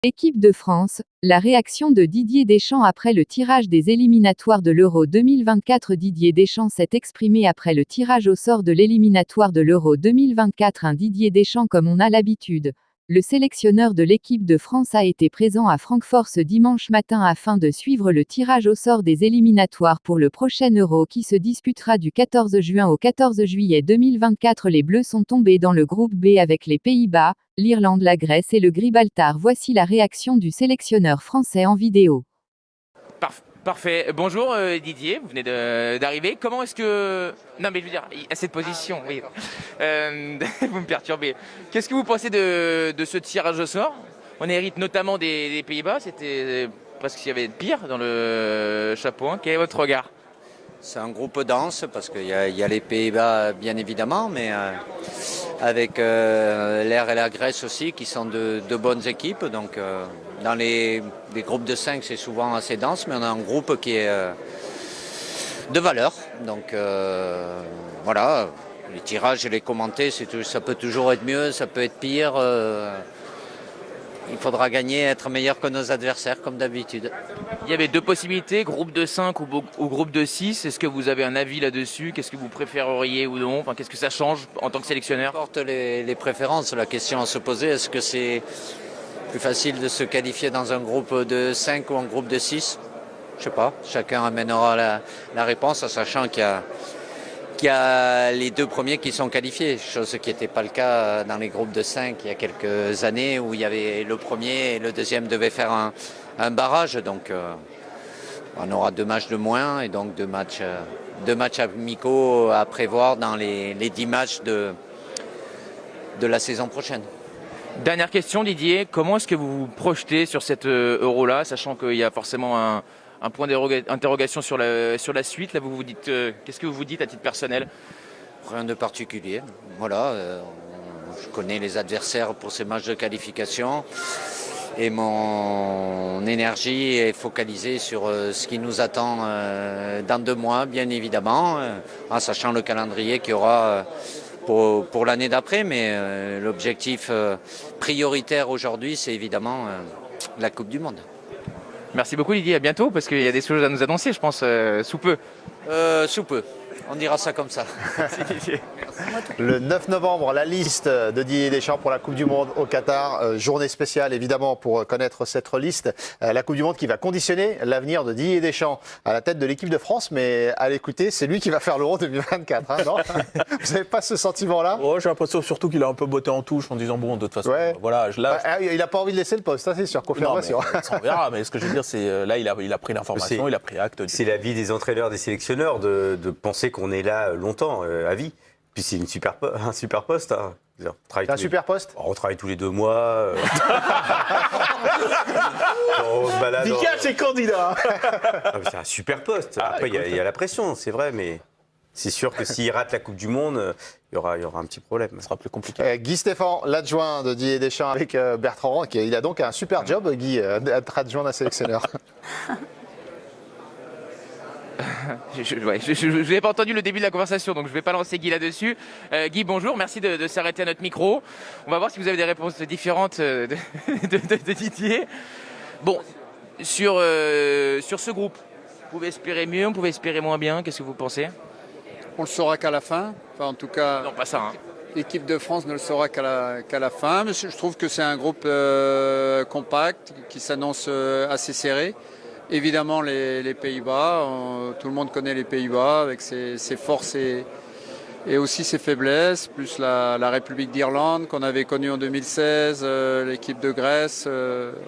Équipe de France, la réaction de Didier Deschamps après le tirage des éliminatoires de l'Euro 2024. Didier Deschamps s'est exprimé après le tirage au sort de l'éliminatoire de l'Euro 2024. Un Didier Deschamps comme on a l'habitude. Le sélectionneur de l'équipe de France a été présent à Francfort ce dimanche matin afin de suivre le tirage au sort des éliminatoires pour le prochain Euro qui se disputera du 14 juin au 14 juillet 2024. Les Bleus sont tombés dans le groupe B avec les Pays-Bas, l'Irlande, la Grèce et le Gibraltar. Voici la réaction du sélectionneur français en vidéo. Parfait. Bonjour Didier, vous venez d'arriver. Comment est-ce que... Non mais je veux dire, à cette position, oui. Vous me perturbez. Qu'est-ce que vous pensez de ce tirage au sort? On hérite notamment des Pays-Bas, c'était presque s'il y avait de pire dans le chapeau. Quel est votre regard? C'est un groupe dense parce qu'il y a les Pays-Bas bien évidemment, mais avec l'Air et la Grèce aussi qui sont de bonnes équipes. Donc dans les groupes de 5 c'est souvent assez dense, mais on a un groupe qui est de valeur. Donc voilà, les tirages et les commenter, ça peut toujours être mieux, ça peut être pire. Il faudra gagner, être meilleur que nos adversaires, comme d'habitude. Il y avait deux possibilités, groupe de 5 ou groupe de 6. Est-ce que vous avez un avis là-dessus? Qu'est-ce que vous préféreriez ou non? Enfin, qu'est-ce que ça change en tant que sélectionneur? Peu importe les préférences, la question à se poser, est-ce que c'est plus facile de se qualifier dans un groupe de 5 ou un groupe de 6? Je sais pas, chacun amènera la réponse en sachant qu'il y a les deux premiers qui sont qualifiés, chose qui n'était pas le cas dans les groupes de 5 il y a quelques années où il y avait le premier et le deuxième devaient faire un barrage. Donc on aura 2 matchs de moins et donc 2 matchs amicaux à prévoir dans les 10 matchs de la saison prochaine. Dernière question Didier, comment est-ce que vous vous projetez sur cet Euro-là, sachant qu'il y a forcément un point d'interrogation sur la suite? Là, vous vous dites, qu'est-ce que vous vous dites à titre personnel? Rien de particulier. Voilà, je connais les adversaires pour ces matchs de qualification et mon énergie est focalisée sur ce qui nous attend dans 2 mois, bien évidemment, en sachant le calendrier qu'il y aura pour l'année d'après. Mais l'objectif prioritaire aujourd'hui, c'est évidemment la Coupe du Monde. Merci beaucoup Didier, à bientôt, parce qu'il y a des choses à nous annoncer, je pense, sous peu. Sous peu, on dira ça comme ça. Merci Didier. Le 9 novembre, la liste de Didier Deschamps pour la Coupe du Monde au Qatar. Journée spéciale évidemment pour connaître cette liste. La Coupe du Monde qui va conditionner l'avenir de Didier Deschamps à la tête de l'équipe de France. Mais à l'écouter, c'est lui qui va faire l'Euro 2024. Hein, non? Vous n'avez pas ce sentiment-là? J'ai l'impression surtout qu'il a un peu botté en touche en disant bon, de toute façon, voilà. Il n'a pas envie de laisser le poste, ça c'est sûr, confirmation. On verra, mais ce que je veux dire, c'est là, il a pris l'information, il a pris acte. C'est l'avis des entraîneurs, des sélectionneurs de penser qu'on est là longtemps, à vie. Puis c'est un super poste. Hein. C'est un super poste. On travaille tous les 2 mois. On se balade. C'est candidat. C'est un super poste. Après, il y a la pression, c'est vrai, mais c'est sûr que s'il rate la Coupe du Monde, il y aura un petit problème. Ce sera plus compliqué. Guy Stéphane, l'adjoint de Didier Deschamps avec Bertrand, il a donc un super job, Guy, d'être adjoint d'un sélectionneur. Je n'ai pas entendu le début de la conversation, donc je ne vais pas lancer Guy là-dessus. Guy, bonjour, merci de s'arrêter à notre micro. On va voir si vous avez des réponses différentes de Didier. Bon, sur ce groupe, vous pouvez espérer mieux, vous pouvez espérer moins bien, qu'est-ce que vous pensez? On le saura qu'à la fin. Enfin, en tout cas, non, pas ça. Hein. L'équipe de France ne le saura qu'à la fin. Mais je trouve que c'est un groupe compact, qui s'annonce assez serré. Évidemment, les Pays-Bas, tout le monde connaît les Pays-Bas avec ses forces et aussi ses faiblesses, plus la République d'Irlande qu'on avait connue en 2016, l'équipe de Grèce,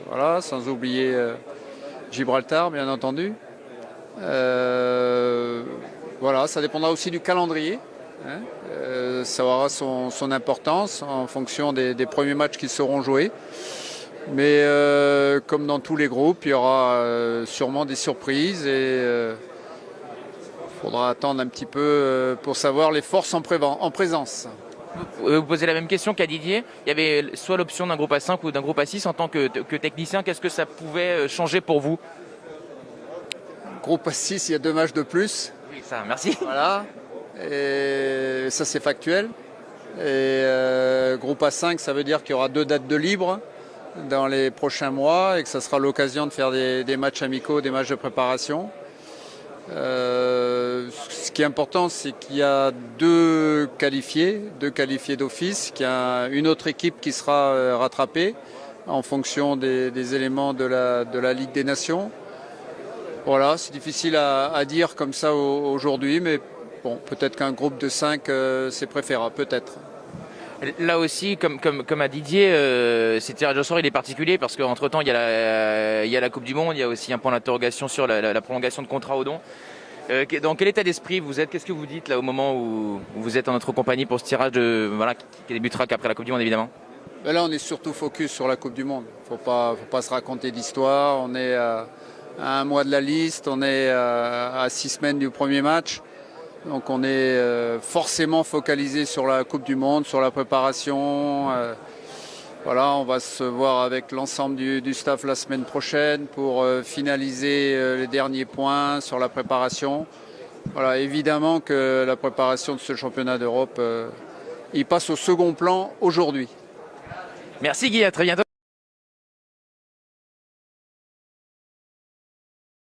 voilà, sans oublier Gibraltar, bien entendu. Voilà, ça dépendra aussi du calendrier. Hein, ça aura son importance en fonction des premiers matchs qui seront joués. Mais comme dans tous les groupes, il y aura sûrement des surprises et il faudra attendre un petit peu pour savoir les forces en présence. Vous posez la même question qu'à Didier. Il y avait soit l'option d'un groupe à 5 ou d'un groupe à 6 en tant que technicien. Qu'est-ce que ça pouvait changer pour vous? Groupe à 6, il y a 2 matchs de plus. Oui, ça, merci. Voilà. Et ça, c'est factuel. Et groupe A5, ça veut dire qu'il y aura 2 dates de libre. dans les prochains mois et que ça sera l'occasion de faire des matchs amicaux, des matchs de préparation. Ce qui est important, c'est qu'il y a deux qualifiés d'office, qu'il y a une autre équipe qui sera rattrapée en fonction des éléments de la Ligue des Nations. Voilà, c'est difficile à dire comme ça aujourd'hui, mais bon, peut-être qu'un groupe de 5, c'est préférable, peut-être. Là aussi, comme à Didier, ce tirage au sort il est particulier parce qu'entre-temps il y a la Coupe du Monde, il y a aussi un point d'interrogation sur la prolongation de contrat au don. Dans quel état d'esprit vous êtes? Qu'est-ce que vous dites là au moment où vous êtes en notre compagnie pour ce tirage qui débutera qu'après la Coupe du Monde évidemment? Ben là on est surtout focus sur la Coupe du Monde. Faut pas se raconter d'histoire. On est à un mois de la liste, on est à 6 semaines du premier match. Donc on est forcément focalisé sur la Coupe du Monde, sur la préparation. Voilà, on va se voir avec l'ensemble du staff la semaine prochaine pour finaliser les derniers points sur la préparation. Voilà, évidemment que la préparation de ce championnat d'Europe, il passe au second plan aujourd'hui. Merci Guy, à très bientôt.